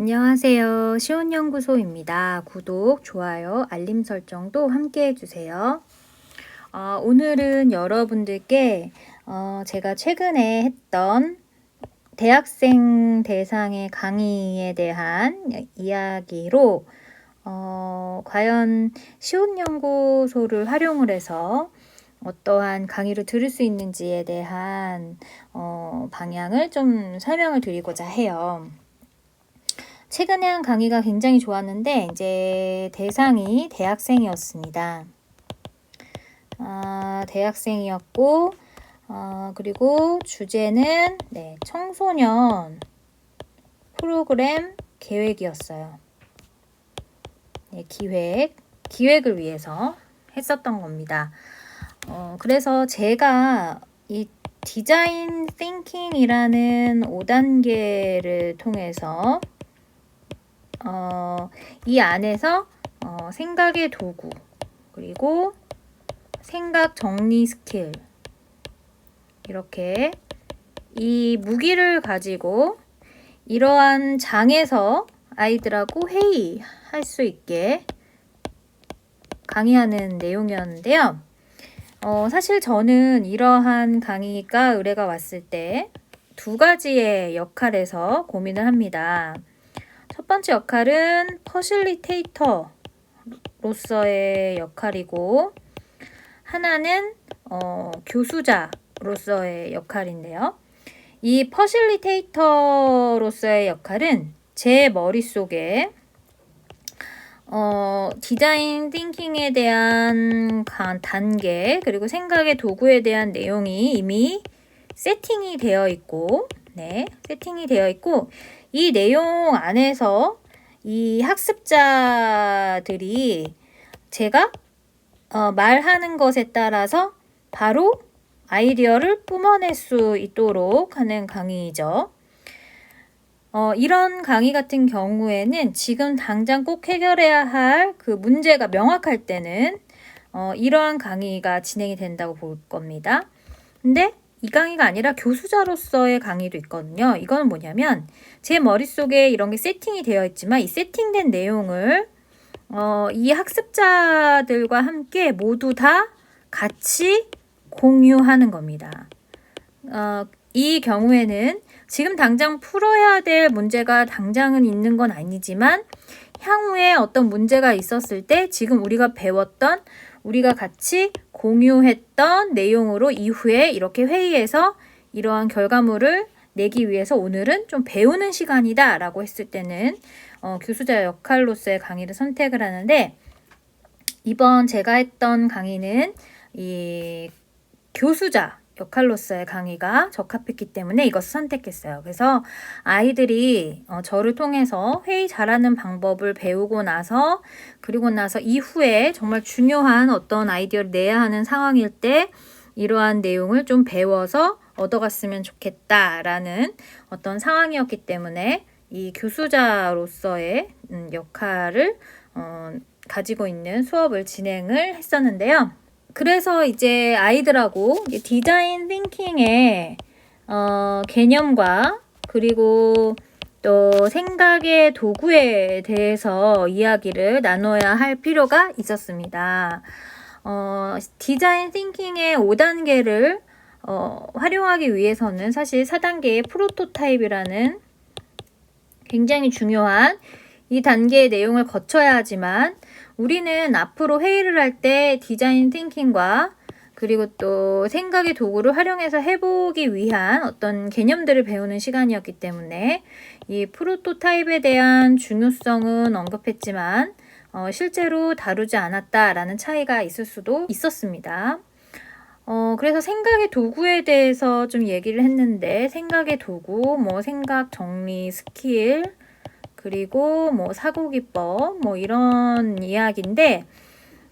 안녕하세요. 시온연구소입니다. 구독, 좋아요, 알림 설정도 함께 해주세요. 오늘은 여러분들께 제가 최근에 했던 대학생 대상의 강의에 대한 이야기로 과연 시온연구소를 활용을 해서 어떠한 강의를 들을 수 있는지에 대한 방향을 좀 설명을 드리고자 해요. 최근에 한 강의가 굉장히 좋았는데 이제 대상이 대학생이었습니다. 대학생이었고 그리고 주제는 청소년 프로그램 계획이었어요. 기획을 위해서 했었던 겁니다. 그래서 제가 이 디자인 띵킹이라는 5단계를 통해서 이 안에서 생각의 도구, 그리고 생각 정리 스킬, 이렇게 이 무기를 가지고 이러한 장에서 아이들하고 회의할 수 있게 강의하는 내용이었는데요. 사실 저는 이러한 강의가 의뢰가 왔을 때 두 가지의 역할에서 고민을 합니다. 첫 번째 역할은 퍼실리테이터로서의 역할이고, 하나는 교수자로서의 역할인데요. 이 퍼실리테이터로서의 역할은 제 머릿속에 디자인 띵킹에 대한 단계, 그리고 생각의 도구에 대한 내용이 이미 세팅이 되어 있고, 이 내용 안에서 이 학습자들이 제가 말하는 것에 따라서 바로 아이디어를 뿜어낼 수 있도록 하는 강의이죠. 이런 강의 같은 경우에는 지금 당장 꼭 해결해야 할 그 문제가 명확할 때는 이러한 강의가 진행이 된다고 볼 겁니다. 근데 이 강의가 아니라 교수자로서의 강의도 있거든요. 이거는 뭐냐면 제 머릿속에 이런 게 세팅이 되어 있지만 이 세팅된 내용을 이 학습자들과 함께 모두 다 같이 공유하는 겁니다. 이 경우에는 지금 당장 풀어야 될 문제가 당장은 있는 건 아니지만 향후에 어떤 문제가 있었을 때 지금 우리가 배웠던, 우리가 같이 공유했던 내용으로 이후에 이렇게 회의에서 이러한 결과물을 내기 위해서 오늘은 좀 배우는 시간이다 라고 했을 때는 교수자 역할로서의 강의를 선택을 하는데, 이번 제가 했던 강의는 이 교수자 역할로서의 강의가 적합했기 때문에 이것을 선택했어요. 그래서 아이들이 저를 통해서 회의 잘하는 방법을 배우고 나서, 그리고 나서 이후에 정말 중요한 어떤 아이디어를 내야 하는 상황일 때 이러한 내용을 좀 배워서 얻어갔으면 좋겠다라는 어떤 상황이었기 때문에 이 교수자로서의 역할을 가지고 있는 수업을 진행을 했었는데요. 그래서 이제 아이들하고 디자인 띵킹의 개념과 그리고 또 생각의 도구에 대해서 이야기를 나눠야 할 필요가 있었습니다. 디자인 띵킹의 5단계를 활용하기 위해서는 사실 4단계의 프로토타입이라는 굉장히 중요한 이 단계의 내용을 거쳐야 하지만, 우리는 앞으로 회의를 할 때 디자인 띵킹과 그리고 또 생각의 도구를 활용해서 해보기 위한 어떤 개념들을 배우는 시간이었기 때문에 이 프로토타입에 대한 중요성은 언급했지만 실제로 다루지 않았다라는 차이가 있을 수도 있었습니다. 그래서 생각의 도구에 대해서 좀 얘기를 했는데, 생각의 도구, 생각 정리 스킬, 그리고 사고 기법, 이런 이야기인데,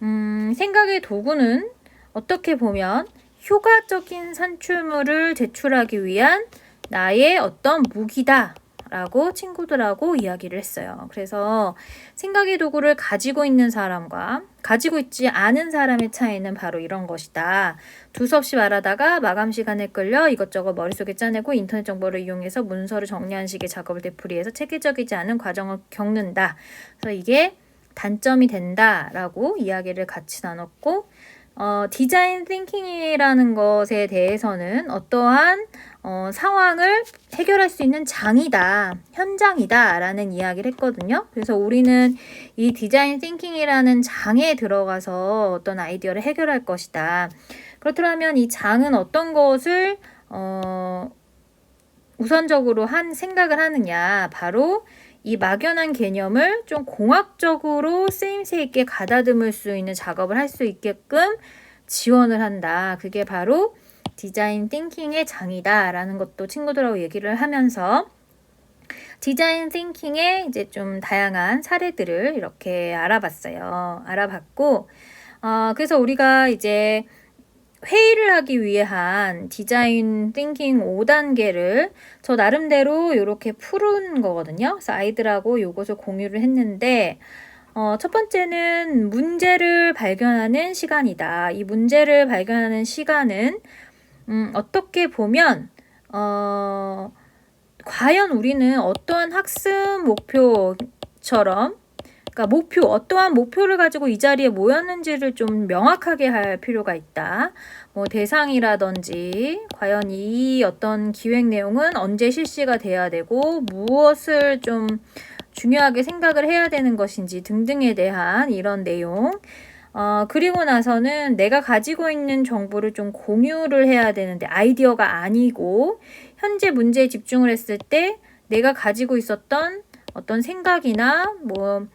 생각의 도구는 어떻게 보면 효과적인 산출물을 제출하기 위한 나의 어떤 무기다 라고 친구들하고 이야기를 했어요. 그래서 생각의 도구를 가지고 있는 사람과 가지고 있지 않은 사람의 차이는 바로 이런 것이다. 두서없이 말하다가 마감 시간에 끌려 이것저것 머릿속에 짜내고 인터넷 정보를 이용해서 문서를 정리하는 식의 작업을 되풀이해서 체계적이지 않은 과정을 겪는다. 그래서 이게 단점이 된다라고 이야기를 같이 나눴고, 디자인 띵킹이라는 것에 대해서는 어떠한 상황을 해결할 수 있는 장이다, 현장이다 라는 이야기를 했거든요. 그래서 우리는 이 디자인 띵킹이라는 장에 들어가서 어떤 아이디어를 해결할 것이다. 그렇다면 이 장은 어떤 것을 우선적으로 생각을 하느냐, 바로 이 막연한 개념을 좀 공학적으로 쓰임새 있게 가다듬을 수 있는 작업을 할 수 있게끔 지원을 한다. 그게 바로 디자인 띵킹의 장이다 라는 것도 친구들하고 얘기를 하면서 디자인 띵킹의 이제 좀 다양한 사례들을 이렇게 알아봤고, 그래서 우리가 이제 회의를 하기 위한 디자인 띵킹 5단계를 저 나름대로 이렇게 푸른 거거든요. 그래서 아이들하고 이것을 공유를 했는데, 첫 번째는 문제를 발견하는 시간이다. 이 문제를 발견하는 시간은 어떻게 보면 과연 우리는 어떠한 학습 목표처럼, 그러니까 어떠한 목표를 가지고 이 자리에 모였는지를 좀 명확하게 할 필요가 있다. 뭐 대상이라든지 과연 이 어떤 기획 내용은 언제 실시가 돼야 되고 무엇을 좀 중요하게 생각을 해야 되는 것인지 등등에 대한 이런 내용. 그리고 나서는 내가 가지고 있는 정보를 좀 공유를 해야 되는데 아이디어가 아니고 현재 문제에 집중을 했을 때 내가 가지고 있었던 어떤 생각이나 뭐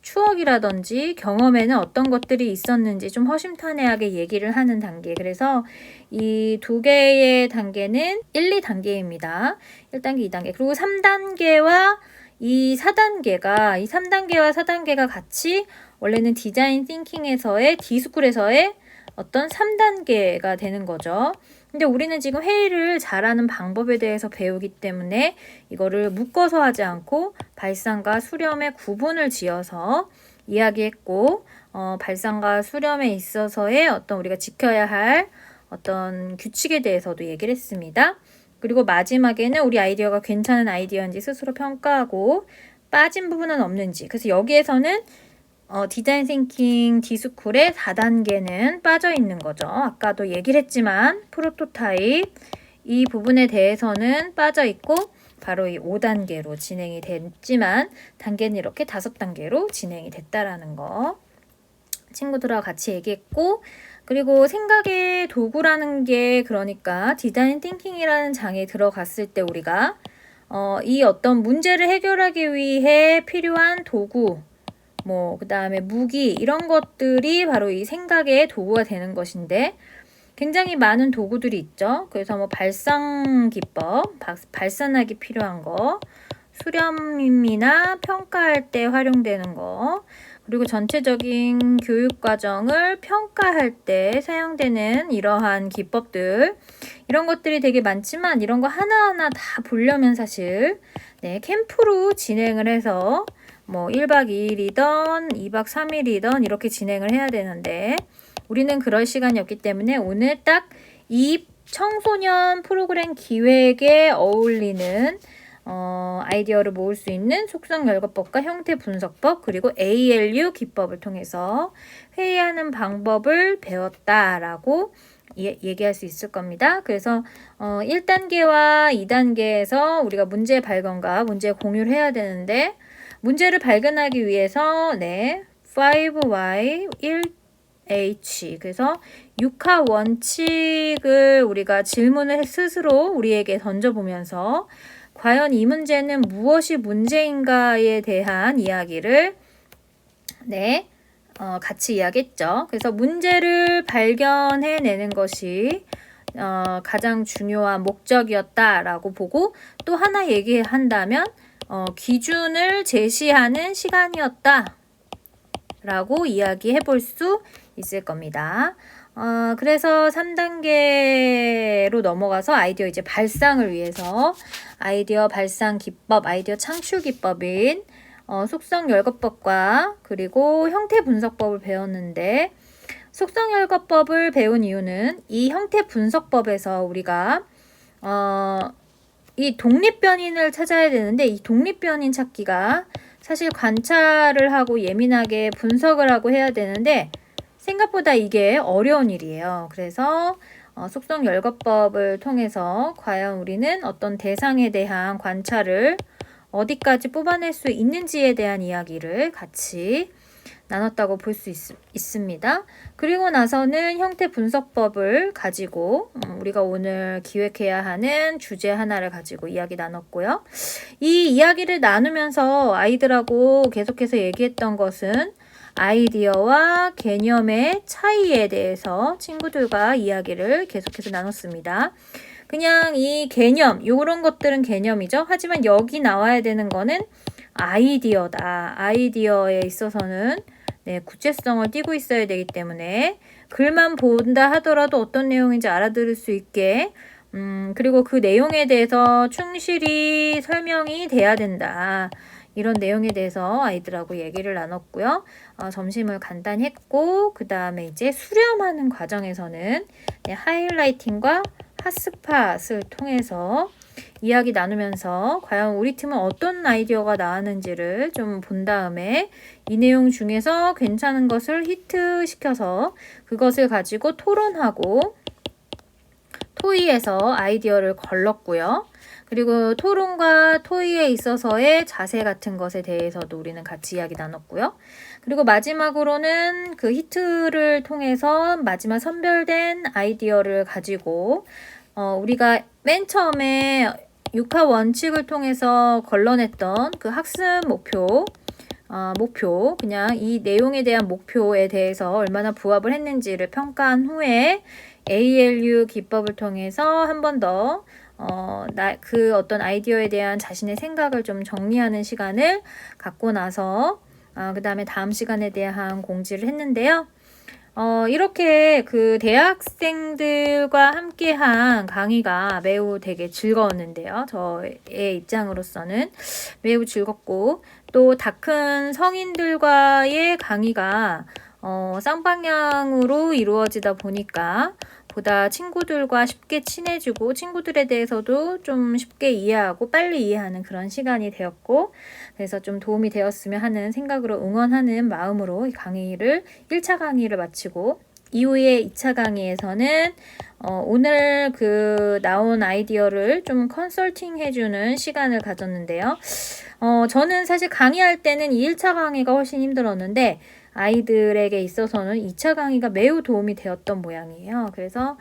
추억이라든지 경험에는 어떤 것들이 있었는지 좀 허심탄회하게 얘기를 하는 단계. 그래서 이 두 개의 단계는 1, 2단계입니다. 1단계, 2단계. 그리고 3단계와 이 3단계와 4단계가 같이 원래는 디자인 띵킹에서의 D스쿨에서의 어떤 3단계가 되는 거죠. 근데 우리는 지금 회의를 잘하는 방법에 대해서 배우기 때문에 이거를 묶어서 하지 않고 발상과 수렴의 구분을 지어서 이야기했고, 발상과 수렴에 있어서의 어떤 우리가 지켜야 할 어떤 규칙에 대해서도 얘기를 했습니다. 그리고 마지막에는 우리 아이디어가 괜찮은 아이디어인지 스스로 평가하고 빠진 부분은 없는지. 그래서 여기에서는 디자인 띵킹 D스쿨의 4단계는 빠져 있는 거죠. 아까도 얘기를 했지만 프로토타입 이 부분에 대해서는 빠져 있고 바로 이 5단계로 진행이 됐지만 단계는 이렇게 5단계로 진행이 됐다라는 거 친구들하고 같이 얘기했고, 그리고 생각의 도구라는 게 그러니까 디자인 띵킹이라는 장에 들어갔을 때 우리가 이 어떤 문제를 해결하기 위해 필요한 도구, 뭐 그 다음에 무기 이런 것들이 바로 이 생각의 도구가 되는 것인데 굉장히 많은 도구들이 있죠. 그래서 뭐 발상 기법, 발산하기 필요한 거, 수렴이나 평가할 때 활용되는 거, 그리고 전체적인 교육 과정을 평가할 때 사용되는 이러한 기법들, 이런 것들이 되게 많지만 이런 거 하나하나 다 보려면 사실 캠프로 진행을 해서 뭐 1박 2일이던 2박 3일이던 이렇게 진행을 해야 되는데 우리는 그럴 시간이 없기 때문에 오늘 딱 이 청소년 프로그램 기획에 어울리는 아이디어를 모을 수 있는 속성 열거법과 형태 분석법 그리고 ALU 기법을 통해서 회의하는 방법을 배웠다라고 얘기할 수 있을 겁니다. 그래서 1단계와 2단계에서 우리가 문제 발견과 문제 공유를 해야 되는데 문제를 발견하기 위해서 5Y 1H 그래서 6하 원칙을 우리가 질문을 스스로 우리에게 던져보면서 과연 이 문제는 무엇이 문제인가에 대한 이야기를 같이 이야기했죠. 그래서 문제를 발견해내는 것이 가장 중요한 목적이었다라고 보고 또 하나 얘기한다면 기준을 제시하는 시간이었다라고 이야기해 볼 수 있을 겁니다. 그래서 3단계로 넘어가서 아이디어 이제 발상을 위해서 아이디어 발상 기법, 아이디어 창출 기법인 속성열거법과 그리고 형태분석법을 배웠는데, 속성열거법을 배운 이유는 이 형태분석법에서 우리가 이 독립변인을 찾아야 되는데, 이 독립변인 찾기가 사실 관찰을 하고 예민하게 분석을 하고 해야 되는데 생각보다 이게 어려운 일이에요. 그래서 속성열거법을 통해서 과연 우리는 어떤 대상에 대한 관찰을 어디까지 뽑아낼 수 있는지에 대한 이야기를 같이 나눴다고 볼 수 있습니다. 그리고 나서는 형태분석법을 가지고 우리가 오늘 기획해야 하는 주제 하나를 가지고 이야기 나눴고요. 이 이야기를 나누면서 아이들하고 계속해서 얘기했던 것은 아이디어와 개념의 차이에 대해서 친구들과 이야기를 계속해서 나눴습니다. 그냥 이 개념, 요런 것들은 개념이죠. 하지만 여기 나와야 되는 거는 아이디어다. 아이디어에 있어서는 구체성을 띠고 있어야 되기 때문에 글만 본다 하더라도 어떤 내용인지 알아들을 수 있게 그리고 그 내용에 대해서 충실히 설명이 돼야 된다. 이런 내용에 대해서 아이들하고 얘기를 나눴고요. 점심을 간단히 했고 그 다음에 이제 수렴하는 과정에서는 하이라이팅과 핫스팟을 통해서 이야기 나누면서 과연 우리 팀은 어떤 아이디어가 나왔는지를 좀 본 다음에 이 내용 중에서 괜찮은 것을 히트시켜서 그것을 가지고 토론하고 토의에서 아이디어를 걸렀고요. 그리고 토론과 토의에 있어서의 자세 같은 것에 대해서도 우리는 같이 이야기 나눴고요. 그리고 마지막으로는 그 히트를 통해서 마지막 선별된 아이디어를 가지고 우리가 맨 처음에 6화 원칙을 통해서 걸러냈던 그 학습 목표, 그냥 이 내용에 대한 목표에 대해서 얼마나 부합을 했는지를 평가한 후에 ALU 기법을 통해서 한 번 더 그 어떤 아이디어에 대한 자신의 생각을 좀 정리하는 시간을 갖고 나서 그 다음에 다음 시간에 대한 공지를 했는데요. 이렇게 그 대학생들과 함께한 강의가 매우 되게 즐거웠는데요. 저의 입장으로서는 매우 즐겁고 또 다 큰 성인들과의 강의가 쌍방향으로 이루어지다 보니까 보다 친구들과 쉽게 친해지고 친구들에 대해서도 좀 쉽게 이해하고 빨리 이해하는 그런 시간이 되었고 그래서 좀 도움이 되었으면 하는 생각으로 응원하는 마음으로 이 강의를 1차 강의를 마치고 이후에 2차 강의에서는 오늘 그 나온 아이디어를 좀 컨설팅 해주는 시간을 가졌는데요. 저는 사실 강의할 때는 이 1차 강의가 훨씬 힘들었는데 아이들에게 있어서는 2차 강의가 매우 도움이 되었던 모양이에요. 그래서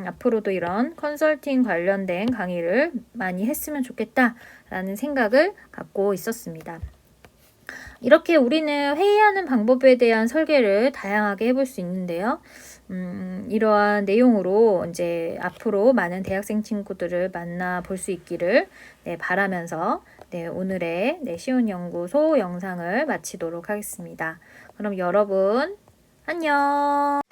앞으로도 이런 컨설팅 관련된 강의를 많이 했으면 좋겠다라는 생각을 갖고 있었습니다. 이렇게 우리는 회의하는 방법에 대한 설계를 다양하게 해볼 수 있는데요. 이러한 내용으로 이제 앞으로 많은 대학생 친구들을 만나 볼 수 있기를 바라면서 오늘의 시온연구소 영상을 마치도록 하겠습니다. 그럼 여러분 안녕.